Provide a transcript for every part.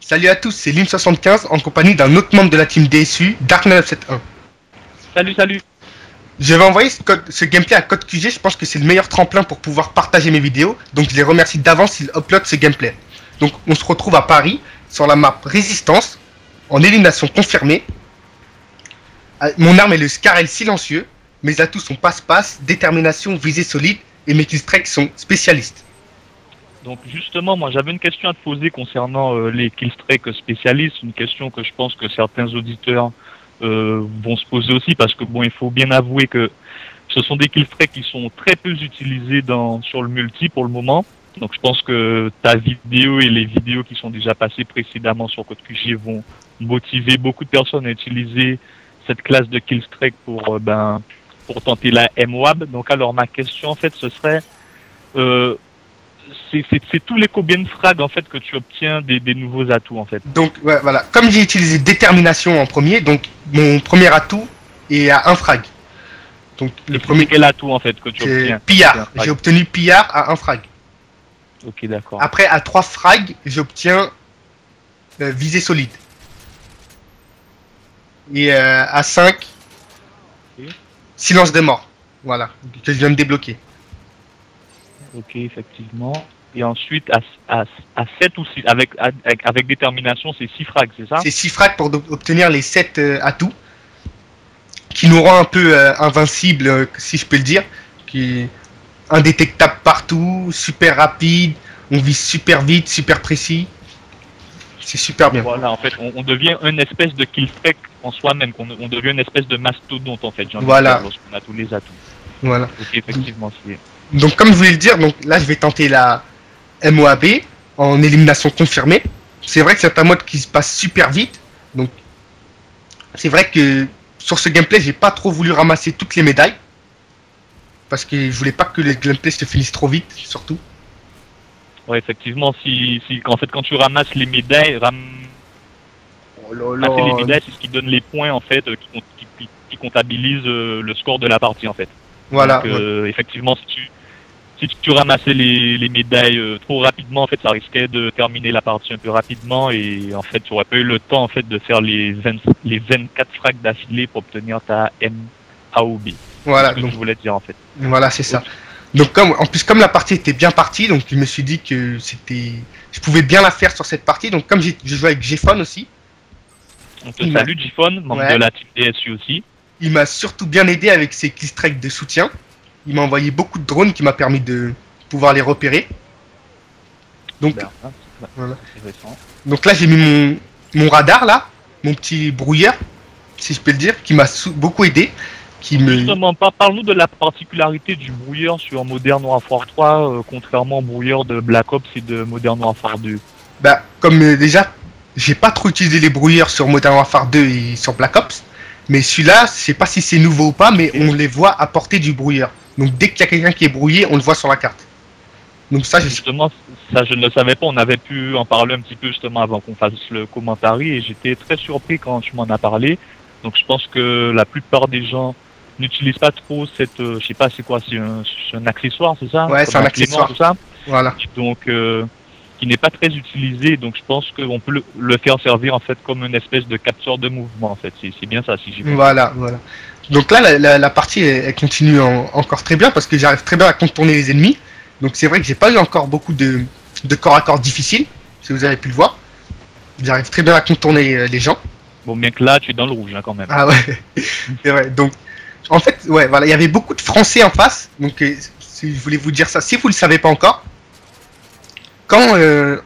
Salut à tous, c'est Lim75 en compagnie d'un autre membre de la team DSU, Dark971. Salut, salut. Je vais envoyer ce gameplay à Code QG, je pense que c'est le meilleur tremplin pour pouvoir partager mes vidéos, donc je les remercie d'avance s'ils uploadent ce gameplay. Donc on se retrouve à Paris, sur la map Résistance, en élimination confirmée. Mon arme est le Scarel silencieux, mes atouts sont passe-passe, détermination, visée solide, et mes killstreaks sont spécialistes. Donc justement, moi j'avais une question à te poser concernant les killstreaks spécialistes, une question que je pense que certains auditeurs vont se poser aussi, parce que bon, il faut bien avouer que ce sont des killstreaks qui sont très peu utilisés sur le multi pour le moment. Donc je pense que ta vidéo et les vidéos qui sont déjà passées précédemment sur Code QG vont motiver beaucoup de personnes à utiliser cette classe de killstreak pour tenter la MWAB. Donc alors ma question en fait ce serait c'est tous les combien de frags en fait que tu obtiens des nouveaux atouts en fait. Donc ouais, voilà, comme j'ai utilisé détermination en premier, donc mon premier atout est à 1 frag. Donc le premier quel atout en fait que tu obtiens? Pillard. J'ai obtenu Pillard à 1 frag. Ok, d'accord. Après à 3 frags, j'obtiens visée solide. Et à 5, silence des morts. Voilà, que je viens de débloquer. Ok, effectivement. Et ensuite, à 7 ou 6, avec détermination, c'est 6 frags, c'est ça? C'est 6 frags pour obtenir les 7 atouts, qui nous rend un peu invincible, si je peux le dire. Qui est indétectable partout, super rapide, on vise super vite, super précis. C'est super bien. Voilà, en fait, on devient une espèce de killstreak en soi-même, on devient une espèce de mastodonte, en fait, voilà. Lorsqu'on a tous les atouts. Voilà. Ok, effectivement, c'est... Donc comme je voulais le dire, donc là je vais tenter la MOAB en élimination confirmée. C'est vrai que c'est un mode qui se passe super vite. Donc c'est vrai que sur ce gameplay j'ai pas trop voulu ramasser toutes les médailles. Parce que je voulais pas que le gameplay se finisse trop vite, surtout. Ouais, effectivement, en fait quand tu ramasses les médailles, ramasser les médailles, c'est ce qui donne les points en fait, qui comptabilise le score de la partie en fait. Voilà. Donc, effectivement, si tu ramassais les médailles trop rapidement, en fait, ça risquait de terminer la partie un peu rapidement et en fait, tu aurais pas eu le temps en fait de faire les 24 frags d'affilée pour obtenir ta MAOB. Voilà. C'est ce que tu voulais dire en fait. Voilà, c'est ça. Donc en plus comme la partie était bien partie, donc je me suis dit que je pouvais bien la faire sur cette partie. Donc comme je jouais avec Gphone aussi. On te salue Gphone, membre de la team DSU aussi. Il m'a surtout bien aidé avec ses killstreaks de soutien. Il m'a envoyé beaucoup de drones qui m'a permis de pouvoir les repérer. Donc, voilà. Donc là j'ai mis mon radar là, mon petit brouilleur, si je peux le dire, qui m'a beaucoup aidé. Justement, parle-nous de la particularité du brouilleur sur Modern Warfare 3, contrairement au brouilleur de Black Ops et de Modern Warfare 2. Bah, comme déjà, j'ai pas trop utilisé les brouilleurs sur Modern Warfare 2 et sur Black Ops, mais celui-là, je sais pas si c'est nouveau ou pas, mais on les voit apporter du brouilleur. Donc dès qu'il y a quelqu'un qui est brouillé, on le voit sur la carte. Donc ça, justement, ça je ne le savais pas, on avait pu en parler un petit peu justement avant qu'on fasse le commentaire et j'étais très surpris quand tu m'en as parlé. Donc je pense que la plupart des gens n'utilisent pas trop cette, je sais pas c'est quoi, c'est un accessoire, c'est ça? Ouais, c'est un accessoire. Tout ça. Voilà. Donc qui n'est pas très utilisé, donc je pense qu'on peut le faire servir en fait comme une espèce de capteur de mouvement en fait. C'est bien ça si j'ai compris. Voilà, voilà. Donc là, la partie elle continue encore très bien parce que j'arrive très bien à contourner les ennemis. Donc c'est vrai que j'ai pas eu encore beaucoup de corps à corps difficiles, si vous avez pu le voir. J'arrive très bien à contourner les gens. Bon, bien que là, tu es dans le rouge hein, quand même. Ah ouais, c'est vrai. Donc en fait, ouais, voilà, il y avait beaucoup de Français en face. Donc je voulais vous dire ça, si vous le savez pas encore. Quand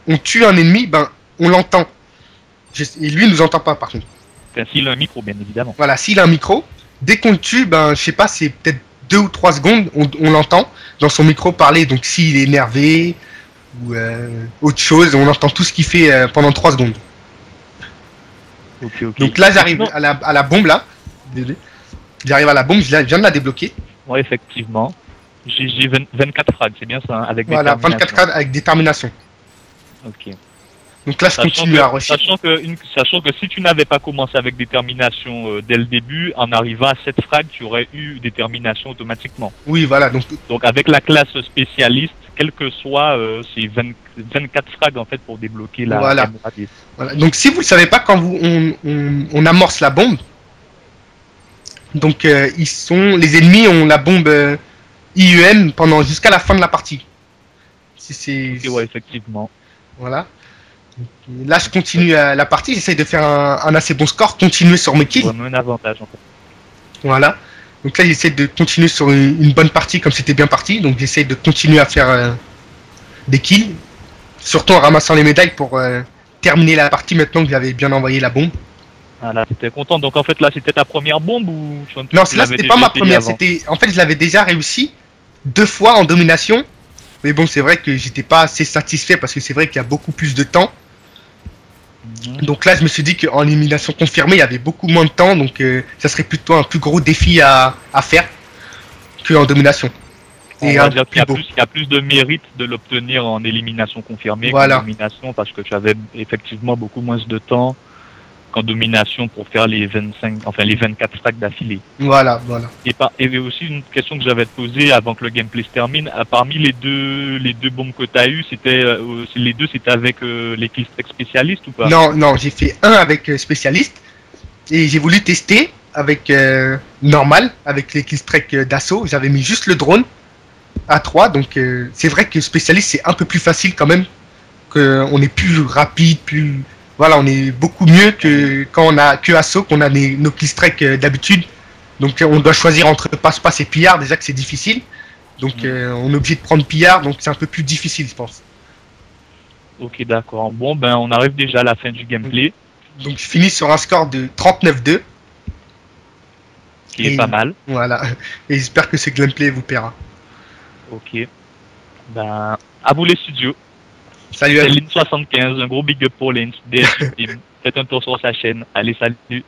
on tue un ennemi, ben on l'entend. Et lui, il nous entend pas par contre. Enfin, s'il a un micro, bien évidemment. Voilà, s'il a un micro, dès qu'on le tue, ben je sais pas, c'est peut-être 2 ou 3 secondes, on l'entend dans son micro parler. Donc s'il est énervé ou autre chose, on entend tout ce qu'il fait pendant 3 secondes. Okay. Donc là, j'arrive à la bombe là. J'arrive à la bombe, je viens de la débloquer. Ouais, effectivement. J'ai 24 frags, c'est bien ça, hein, avec voilà, détermination. 24 frags avec détermination. Ok. Donc là, je continue à rusher. Sachant que si tu n'avais pas commencé avec détermination dès le début, en arrivant à 7 frags, tu aurais eu détermination automatiquement. Oui, voilà. Donc avec la classe spécialiste, quel que soit, c'est 24 frags en fait pour débloquer la Voilà. MRAD. Voilà. Donc si vous le savez pas, quand on amorce la bombe, donc les ennemis ont la bombe IEM pendant jusqu'à la fin de la partie. Ok, ouais, effectivement. Voilà. Là, je continue la partie, j'essaye de faire un assez bon score, continuer sur mes kills. Vraiment un avantage en fait. Voilà. Donc là, j'essaie de continuer sur une bonne partie comme c'était bien parti. Donc j'essaie de continuer à faire des kills, surtout en ramassant les médailles pour terminer la partie maintenant que j'avais bien envoyé la bombe. Ah là, t'étais content. Donc en fait là, c'était ta première bombe ou Non, là, c'était pas ma première. En fait, je l'avais déjà réussi 2 fois en domination. Mais bon, c'est vrai que j'étais pas assez satisfait parce que c'est vrai qu'il y a beaucoup plus de temps. Donc là, je me suis dit qu'en élimination confirmée, il y avait beaucoup moins de temps. Donc ça serait plutôt un plus gros défi à faire qu'en domination. On va dire qu'il y a plus de mérite de l'obtenir en élimination confirmée qu'en domination parce que tu avais effectivement beaucoup moins de temps qu'en domination pour faire les 24 stacks d'affilée. Voilà. Et aussi une question que j'avais te posée avant que le gameplay se termine. Parmi les deux bombes que tu as eues, c'était avec les killstreaks spécialistes ou pas? Non, j'ai fait un avec spécialiste et j'ai voulu tester avec normal, avec les killstreaks d'assaut. J'avais mis juste le drone à 3, donc c'est vrai que spécialiste c'est un peu plus facile quand même, qu'on est plus rapide, voilà, on est beaucoup mieux que quand on a que assaut, qu'on a nos killstreaks d'habitude. Donc on doit choisir entre passe-passe et pillard, déjà que c'est difficile. Donc on est obligé de prendre pillard, donc c'est un peu plus difficile, je pense. Ok, d'accord. Bon, ben on arrive déjà à la fin du gameplay. Donc je finis sur un score de 39-2. Qui est pas mal. Voilà. Et j'espère que ce gameplay vous plaira. Ok. Ben, à vous les studios. Salut à vous. C'est Lin75, un gros big up pour Lin. DS Team. Faites un tour sur sa chaîne. Allez, salut.